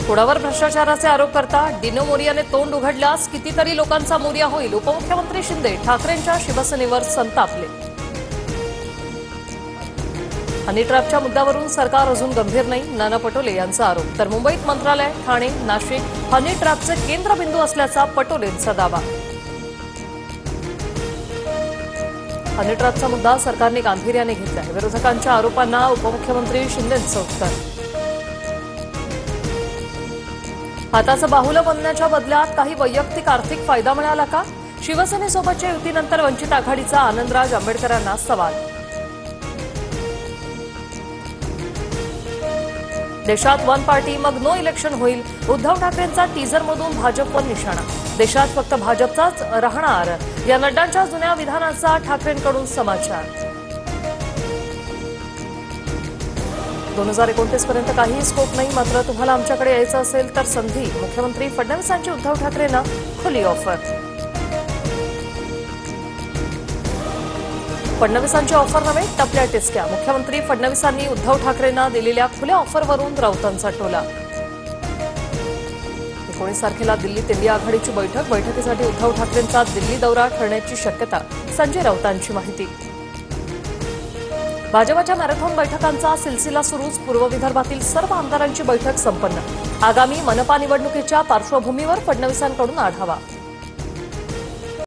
कोणावर भ्रष्टाचाराचे आरोप करता डिनो मोरियाने तोंड उघडल्यास कितीतरी लोकांचा मोरिया होईल। उपमुख्यमंत्री शिंदे ठाकरेंच्या शिवसेनेवर संतापले। हनी ट्रॅपच्या मुद्द्यावरून सरकार अजून गंभीर नाही, नाना पटोले यांचा आरोप। तर मुंबईत मंत्रालय, ठाणे, नाशिक हनी ट्रॅपचे केंद्रबिंदू असल्याचा पटोलेंचा दावा। हनी ट्रॅपचा मुद्दा सरकारने गांभीर्याने घेतलाय। विरोधकांच्या आरोपांना उपमुख्यमंत्री शिंदेंचं उत्तर। हाताचं बाहुलं बनण्याच्या बदल्यात काही वैयक्तिक आर्थिक फायदा मिळाला का? शिवसेनेसोबतच्या युतीनंतर वंचित आघाडीचा आनंदराज आंबेडकरांना सवाल। देशात वन पार्टी मग नो इलेक्शन होईल। उद्धव ठाकरेंचा टीझरमधून भाजपवर निशाणा। देशात फक्त भाजपचाच राहणार या नड्डांच्या जुन्या विधानाचा ठाकरेंकडून समाचार। 2029 पर्यंत काहीही स्कोप नाही, मात्र तुम्हाला आमच्याकडे यायचं असेल तर संधी। मुख्यमंत्री फडणवीसांची उद्धव ठाकरेंना खुली ऑफर। फडणवीसांची ऑफर नव्हे, टपल्या टिचक्या। मुख्यमंत्री फडणवीसांनी उद्धव ठाकरेंना दिलेल्या खुल्या ऑफरवरून राऊतांचा टोला। 19 तारखेला दिल्लीत इंडिया आघाडीची बैठक। बैठकीसाठी उद्धव ठाकरेंचा दिल्ली दौरा ठरण्याची शक्यता। संजय राऊतांची माहिती। भाजपच्या मॅरेथॉन बैठकांचा सिलसिला सुरूच। पूर्व विदर्भातील सर्व आमदारांची बैठक संपन्न। आगामी मनपा निवडणुकीच्या पार्श्वभूमीवर फडणवीसांकडून आढावा।